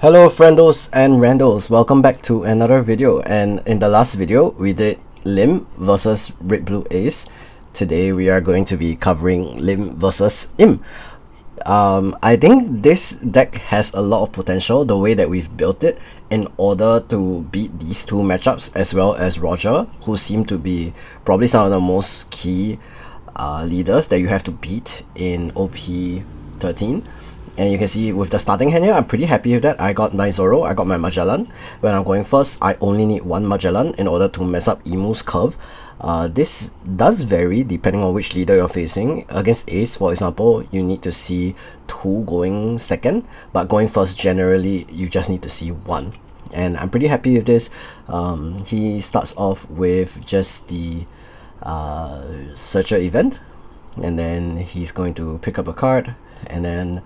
Hello friendos and randos, welcome back to another video. And in the last video we did Lim versus Red Blue Ace. Today we are going to be covering Lim versus Im. I think this deck has a lot of potential the way that we've built it in order to beat these two matchups, as well as Roger, who seem to be probably some of the most key leaders that you have to beat in OP 13. And you can see with the starting hand here, I'm pretty happy with that. I got my Zoro, I got my Magellan. When I'm going first, I only need one Magellan in order to mess up Imu's curve. This does vary depending on which leader you're facing. Against Ace, for example, you need to see two going second, but going first, generally, you just need to see one. And I'm pretty happy with this. He starts off with just the Searcher event, and then he's going to pick up a card, and then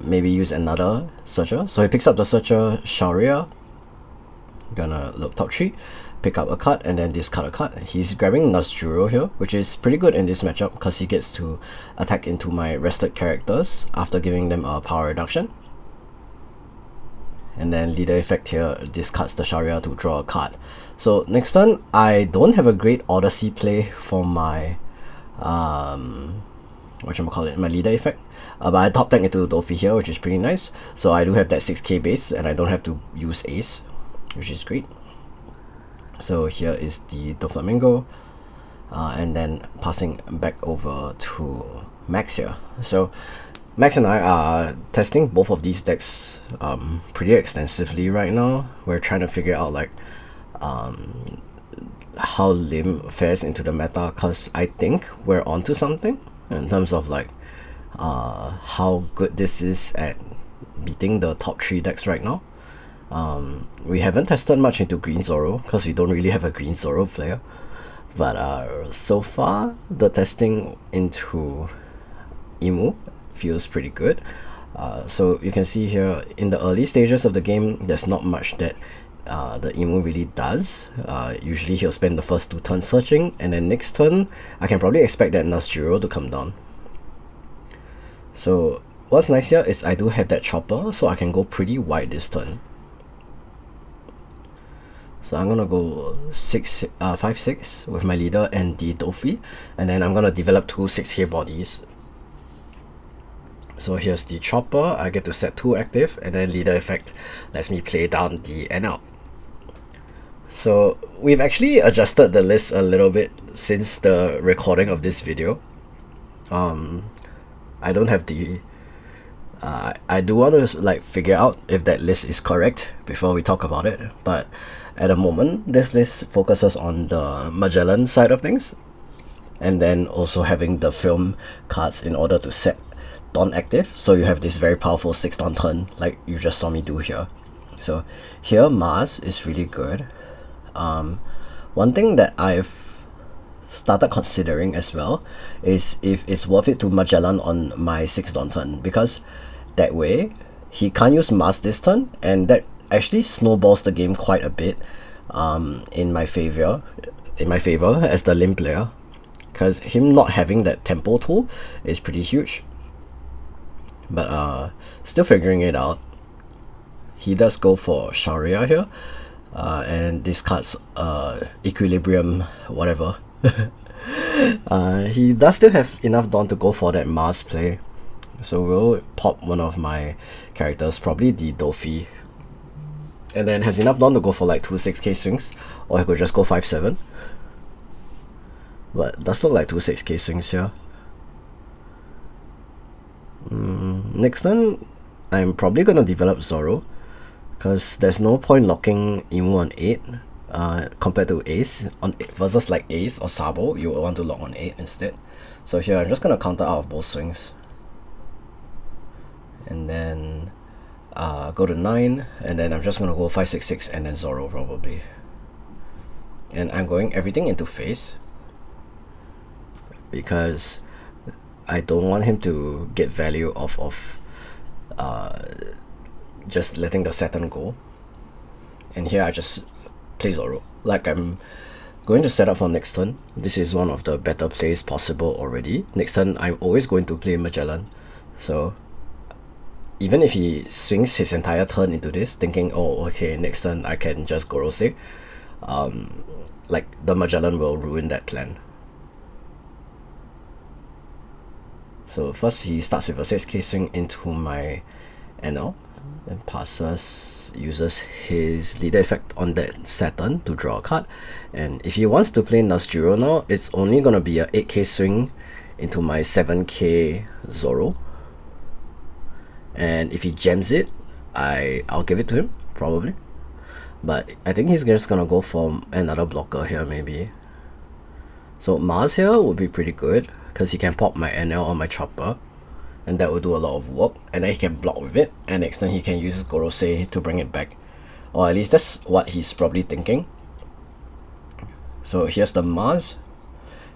maybe use another Searcher. So he picks up the Searcher Sharia, gonna look top 3, pick up a card, and then discard a card. He's grabbing Nasjuro here, which is pretty good in this matchup because he gets to attack into my rested characters after giving them a power reduction. And then leader effect here discards the Sharia to draw a card. So next turn, I don't have a great Odyssey play for my my leader effect. But I top tank into Luffy here, which is pretty nice. So I do have that 6k base, and I don't have to use Ace, which is great. So here is the Doflamingo, and then passing back over to Max here. So Max and I are testing both of these decks pretty extensively right now. We're trying to figure out like how Lim fares into the meta, because I think we're onto something in terms of like how good this is at beating the top 3 decks right now. We haven't tested much into Green Zoro because we don't really have a Green Zoro player, but so far the testing into Imu feels pretty good. So you can see here in the early stages of the game, there's not much that the Imu really does. Usually he'll spend the first 2 turns searching, and then next turn I can probably expect that Nasjuro to come down. So what's nice here is I do have that chopper, so I can go pretty wide this turn. So I'm gonna go 5-6 with my leader and the Dofi, and then I'm gonna develop 2 6k bodies. So here's the chopper, I get to set 2 active, and then leader effect lets me play down the NL. So we've actually adjusted the list a little bit since the recording of this video. I don't have the I do want to like figure out if that list is correct before we talk about it, but at the moment this list focuses on the Magellan side of things, and then also having the film cards in order to set Dawn active, so you have this very powerful 6 Dawn turn like you just saw me do here. So here Mars is really good. One thing that I've started considering as well is if it's worth it to Magellan on my 6 Dawn turn, because that way he can't use Mars this turn, and that actually snowballs the game quite a bit in my favor as the Lim player, because him not having that tempo tool is pretty huge. But still figuring it out. He does go for Sharia here, and discards Equilibrium whatever. He does still have enough Dawn to go for that Mars play, so we'll pop one of my characters, probably the Dofi, and then has enough Dawn to go for like 2 6k swings, or he could just go 5-7, but does look like 2 6k swings here. Next turn I'm probably gonna develop Zoro, because there's no point locking Imu on 8 compared to Ace on 8 versus like Ace or Sabo. You will want to lock on 8 instead. So here I'm just gonna counter out of both swings, and then go to 9, and then I'm just gonna go 5-6-6 and then Zoro probably, and I'm going everything into face because I don't want him to get value off of just letting the Saturn go. And here I just play Zoro like I'm going to set up for next turn. This is one of the better plays possible already. Next turn I'm always going to play Magellan, so even if he swings his entire turn into this, thinking, oh, okay, next turn I can just Gorosei, like the Magellan will ruin that plan. So first he starts with a 6k swing into my NL, and passes, uses his leader effect on that Saturn to draw a card. And if he wants to play Nasjiro now, it's only gonna be a 8k swing into my 7k Zoro. And if he jams it, I'll give it to him, probably. But I think he's just gonna go for another blocker here, maybe. So Mars here would be pretty good, because he can pop my NL on my chopper, and that will do a lot of work, and then he can block with it, and next time he can use his Gorosei to bring it back. Or at least that's what he's probably thinking. So here's the Mars,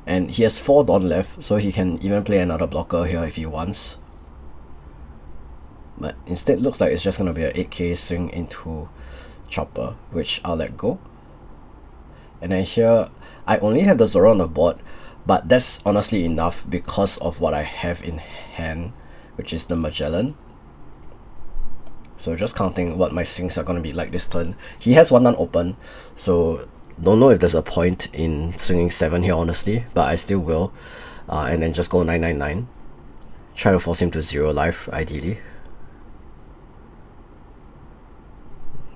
and he has 4 Dawn left, so he can even play another blocker here if he wants. But instead looks like it's just gonna be a 8k swing into chopper, which I'll let go. And then here, I only have the Zoro on the board, but that's honestly enough because of what I have in hand, which is the Magellan. So just counting what my swings are going to be like this turn. He has one unopened, so don't know if there's a point in swinging 7 here honestly, but I still will. And then just go 999. Try to force him to 0 life ideally.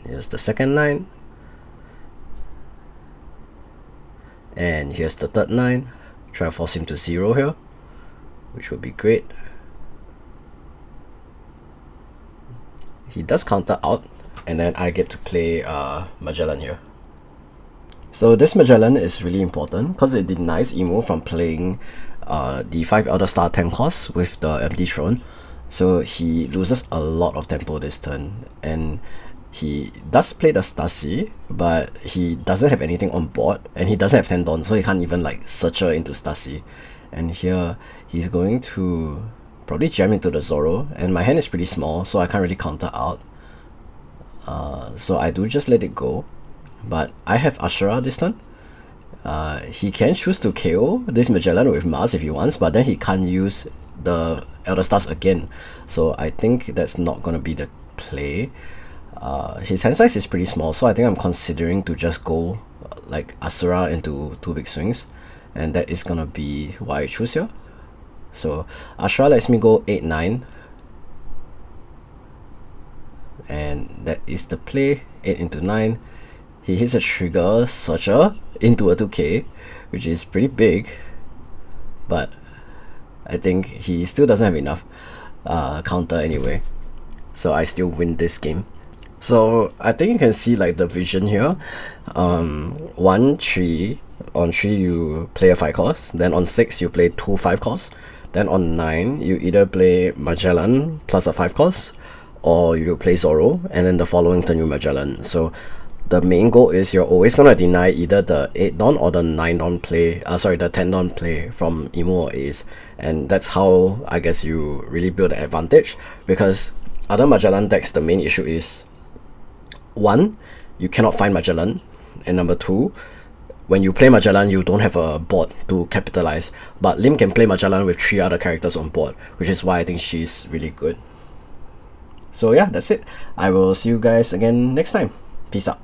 Here's the second 9. And here's the third 9. Try to force him to 0 here, which would be great. He does counter out, and then I get to play Magellan here. So this Magellan is really important because it denies Emu from playing the 5 Elder Star 10 cost with the empty throne. So he loses a lot of tempo this turn, and he does play the Stasi, but he doesn't have anything on board, and he doesn't have Sendon, so he can't even like search her into Stasi. And here he's going to probably jam into the Zoro, and my hand is pretty small, so I can't really counter out. So I do just let it go, but I have Ashura this turn. He can choose to KO this Magellan with Mars if he wants, but then he can't use the Elder Stars again, so I think that's not going to be the play. His hand size is pretty small, so I think I'm considering to just go like Asura into 2 big swings, and that is gonna be what I choose here. So Asura lets me go 8-9, and that is the play. 8 into 9. He hits a trigger searcher into a 2k, which is pretty big, but I think he still doesn't have enough counter anyway, so I still win this game. So I think you can see like the vision here. 1, 3, on 3 you play a 5 cost, then on 6 you play 2 5 costs, then on 9 you either play Magellan plus a 5 cost, or you play Zoro, and then the following turn you Magellan. So the main goal is you're always gonna deny either the 8 Dawn or the 9 Dawn play, the 10 Dawn play from Emu or Ace, and that's how I guess you really build an advantage. Because other Magellan decks, the main issue is 1, you cannot find Magellan, and number 2, when you play Magellan you don't have a board to capitalize, but Lim can play Magellan with 3 other characters on board, which is why I think she's really good. So yeah, that's it. I will see you guys again next time. Peace out.